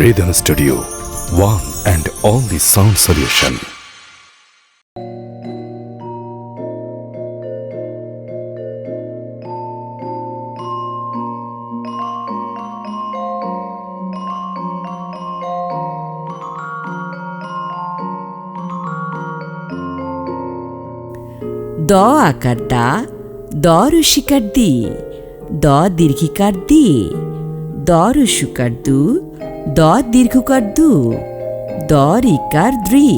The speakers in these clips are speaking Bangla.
Rhythm Studio, one and only sound solution. দ আকার দা, দ রসিকার দি, দ দীর্ঘিকার দি, দ রসুকার দু, দ দীর্ঘকার দু, দ রিকার দ্রি,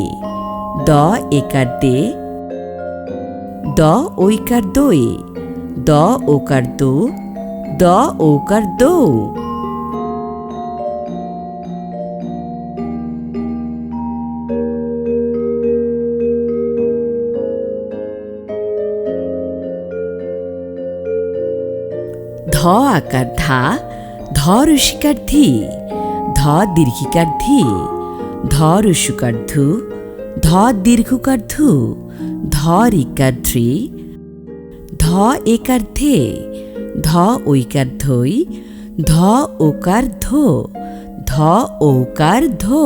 দ একার দে, দ ঐকার দই, দ ওকার দো, দ ওকার দো। ধ আকার ধা, ধ রসিকার ধি, ধ দীর্ঘিকার ধি, ধ রসুকার ধু, ধ দীর্ঘকার ধু, ধ রিকার ধ্রি, ধ একার ধে, ধ ঐকার ধই, ধ ওকার ধো, ধ ওকার ধো।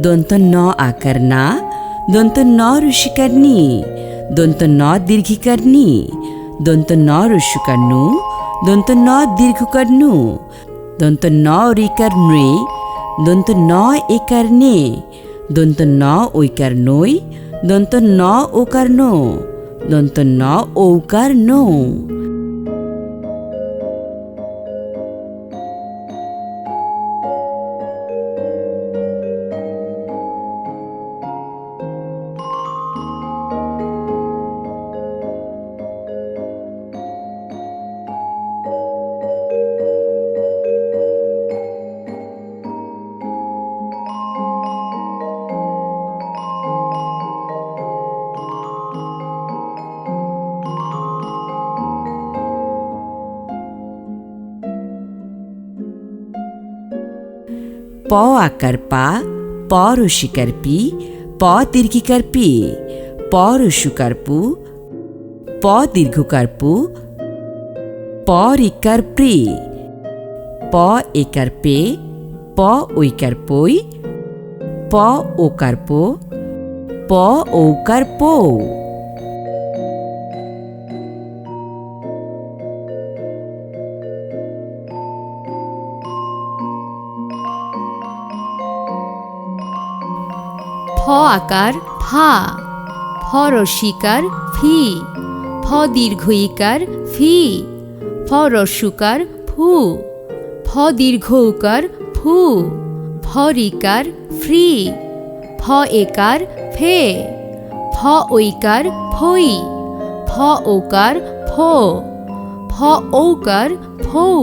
দন্ত ন আকার না, দন্ত ন রসিকার নি, দন্ত ন দীর্ঘিকার নি, দন্ত ন রসুকার নু, দন্ত ন দীর্ঘকার নু, দন্ত ন রিকার নৃ, দন্ত ন একার নে, দন্ত ন ঐকার নই, দন্ত ন ওকার নো, দন্ত ন ঔকার নো। প আকার পা, প রসিকার পি, প দীর্ঘিকার পি, প রসুকার পু, প দীর্ঘকার পু, প রিকার প্রি, প একার পে, প ঐকার পই, প ওকার পো, প ঔকার পো। ফ আকার ফা, ফ রসিকার ফি, ফ দীর্ঘইকার ফি, ফ রস্যুকার ফু, ফ দীর্ঘ উকার ফু, ফ রিকার ফ্রি, ফ একার ফে, ফ ঐকার ফই, ফ ওকার ফো, ফ ঔকার ফৌ।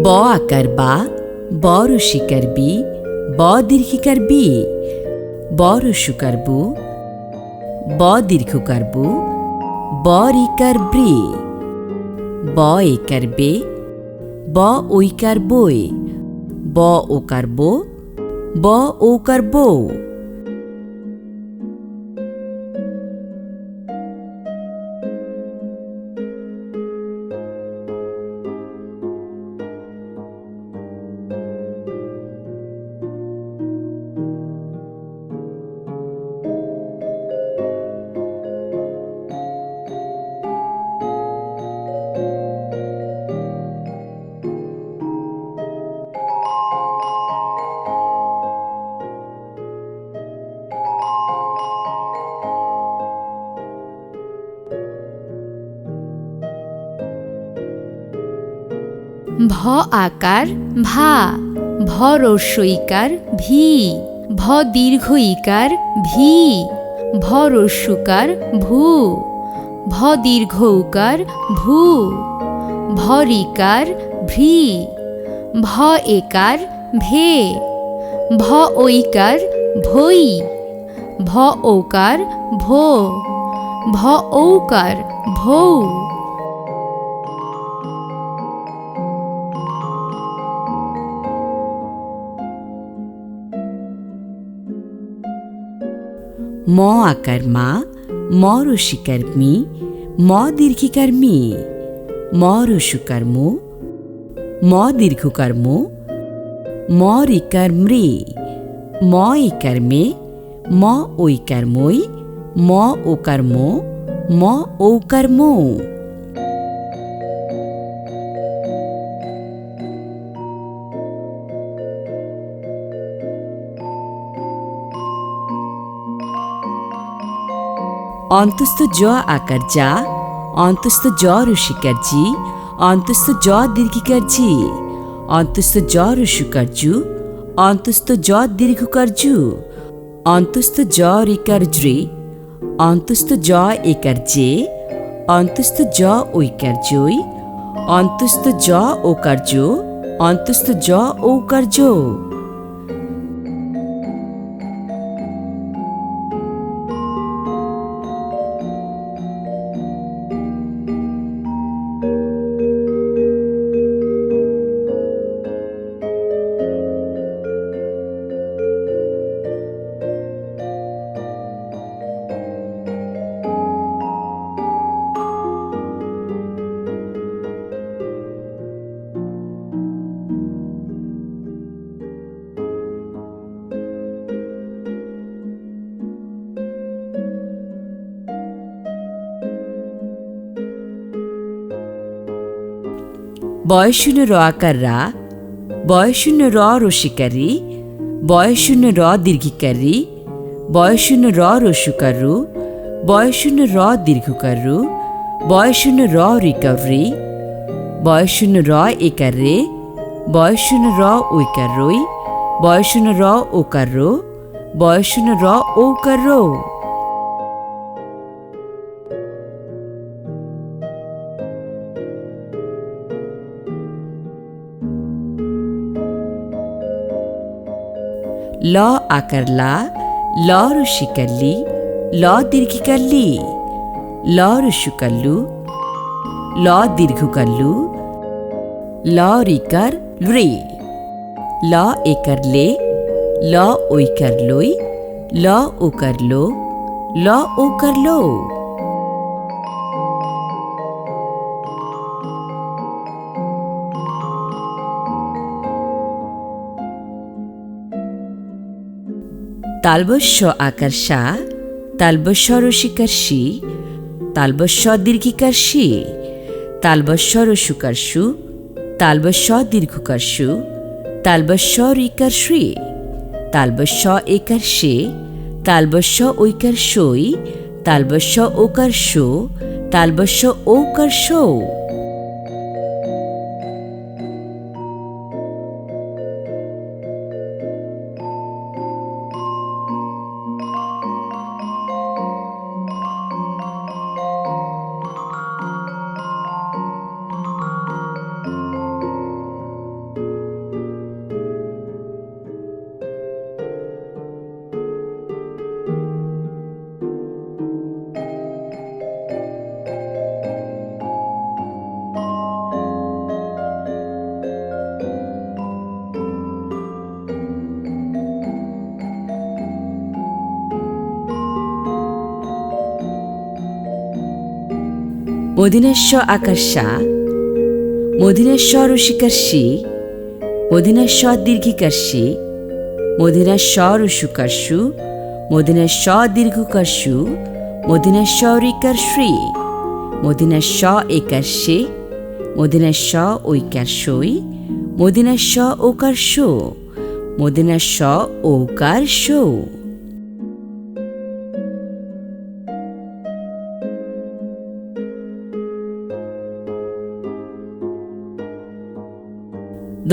ব আকার বা, ব রসিকার বি, ব দীর্ঘিকার বি, ব রসুকার বু, ব দীর্ঘকার বু, ব রিকার ব্রি, ব একার বে, ব ঐকার বই, ব ওকার বো, ব ঔকার বৌ। ভ আকার ভা, ভ রস্যইকার ভি, ভ দীর্ঘইকার ভি, ভ রস্যুকার ভু, ভ দীর্ঘ উকার ভু, ভ রিকার ভ্রি, ভ একার ভে, ভ ঐকার ভই, ভ ওকার ভো, ভ ভ ঔকার ভৌ। ম আকার মা, ম রসিকার মি, ম দীর্ঘিকার মি, ম রসুকার মো, ম দীর্ঘকার মো, ম রিকার মৃ, ম ইকার মে, ম ঐকার মই, ম ওকার মো, ম ঔকার মো। অন্তস্থ জ আকার যা, অন্তস্থ জ রসিকার জি, অন্তস্থ জ দীর্ঘিকার জি, অন্তস্থ জ রসুকার জু, অন্তস্থ জ দীর্ঘকার জু, অন্তস্থ জ রিকার জ্রি, অন্তস্থ জ একার জে, অন্তস্থ জ ঐকার জই, অন্তস্থ জ ওকার জো, অন্তস্থ জ ঔকার জো। বয়শূন্য র আকার রা, বয়শূন্য র রসিকারি, বয়শূন্য র দীর্ঘিকারি, বয়শূন্য র রসুকার রু, বয়শূন্য র দীর্ঘকার রু, বয়শূন্য র রিকাভরি, বয়শূন্য র একার রে, বয়শূন্য র ঐকার রই, বয়শূন্য র ওকার রো, বয়শূন্য র ঔকার রো। ল আকার লা, ল রসিকার লি, ল দীর্ঘিকার লি, ল রসুকার লু, ল দীর্ঘকার লু, ল রিকার রে, ল একার লে, ল ঐকার লই, ল ওকার লো, ল ওকার লো। তালবস্য আকার সা, তালবস্য রসিকার সি, তালবস্য দীর্ঘিকার সি, তালবস্য রসুকার সু, তালবস্য দীর্ঘকার সু, তালবস্য রিকার শ্রী, তালবস্য একার সে, তালবস্য ঐকার সই, তালবস্য ওকার শো, তালবস্য ঔকার শো। মদিনাস্য আকার সা, মদিনাস্য রসিকার সি, মদিনাস্য দীর্ঘিকার সি, মদিনাস্য রসুকার সু, মদিনাস্য দীর্ঘকার সু, মদিনাস্য রিকার শ্রী, মদিনাস্য একার সে, মদিনাস্য ঐকার সই, মদিনাস্য ওকার শো, মদিনাস্য ঔকার শো।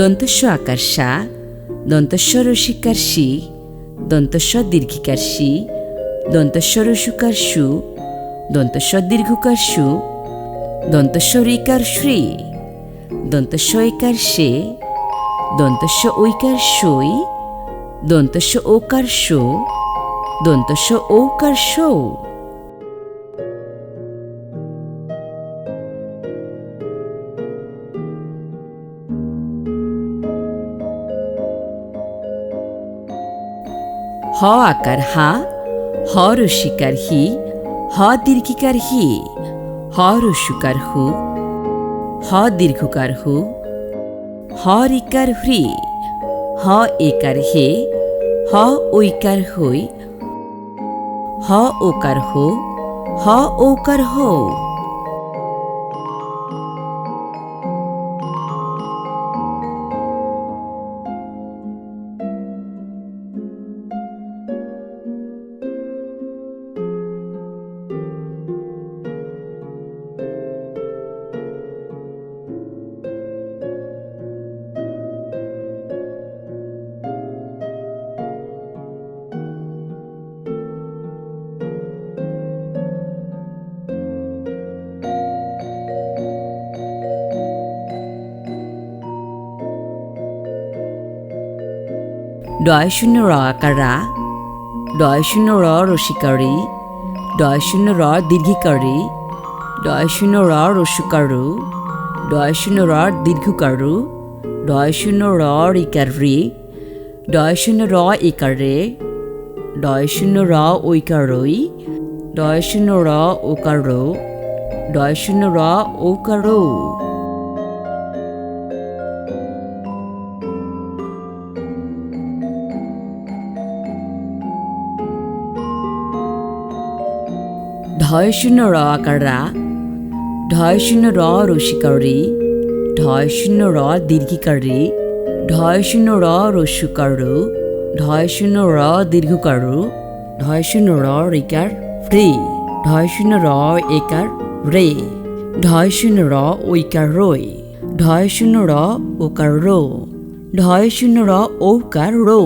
দন্তস্ব আকার সা, দন্তস্ব রসিকার সি, দন্তস্ব দীর্ঘিকার সি, দন্তস্ব রসুকার সু, দন্তস্ব দীর্ঘকার সু, দন্তস্ব রিকার শ্রী, দন্তস্ব একার সে, দন্তস্ব ঐকার সই, দন্তস্ব ওকার শো, দন্তস্ব ঔকার শো। হ আকার হা, হ রস্যিকার হি, হ দীর্ঘিকার হি, হ রস্যুকার হু, হ দীর্ঘকার হু, হ রিকার হ্রি, হ একার হে, হ ঐকার হই, হ ওকার হো, হ ঔকার হো। ডয় শূন্য র আকার রা, ডয় শূন্য র রসিকারি, ডয় শূন্য র দীর্ঘিকারি, ডয় শূন্য র রস্যুকারু, ডয় শূন্য র দীর্ঘকারু, ডয় শূন্য র রিকার রি, ডয় শূন্য র একার রে, ডয় শূন্য র ঐকার রই, ডয় শূন্য র ওকার রো, ডয় শূন্য র ঔকার রো। ঢয় শূন্য র আকার রা, ঢয় শূন্য র রসিকার রি, ঢয় শূন্য র দীর্ঘিকার রি, ঢয় শূন্য র রস্যুকার রু, ঢয় শূন্য র দীর্ঘকার রু, ঢয় শূন্য র রিকার রি, ঢয় শূন্য র একার রে, ঢয় শূন্য র ঐকার রই, ঢয় শূন্য র ওকার রো, ঢয় শূন্য র ঔকার রো।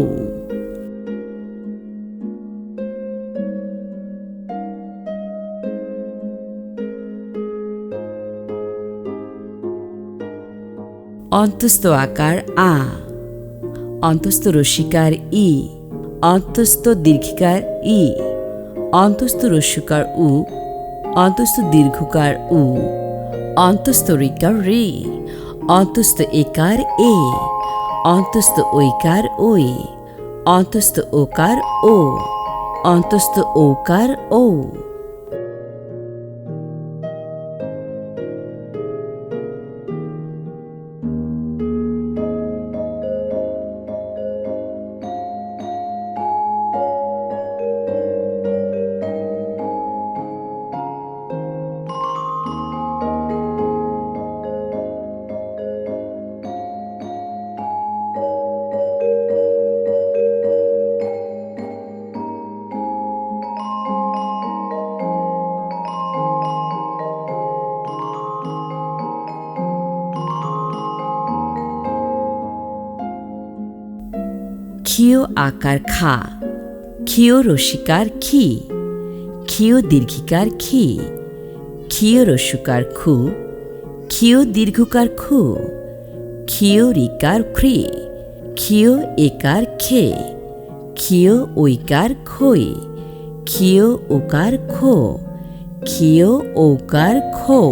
অন্তস্থ আকার আ, অন্তস্থ রস্যিকার ই, অন্তস্থ দীর্ঘিকার ই, অন্তস্থ রস্যুকার উ, অন্তস্থ দীর্ঘকার উ, অন্তস্থ রিকার রি, অন্তস্থ একার এ, অন্তস্থ ঐকার ওই, অন্তস্থ ওকার ও, অন্তস্থ ঔকার ও। ক্ষীয় আকার খা, ক্ষীয় রসিকার খি, ক্ষীয় দীর্ঘিকার খি, ক্ষীয় রস্যুকার খু, ক্ষীয় দীর্ঘকার খু, ক্ষীয় রিকার খ্রি, ক্ষীয় একার খে, ক্ষীয় ঐকার খই, ক্ষীয় ওকার খো, ক্ষীয় ঔকার খো।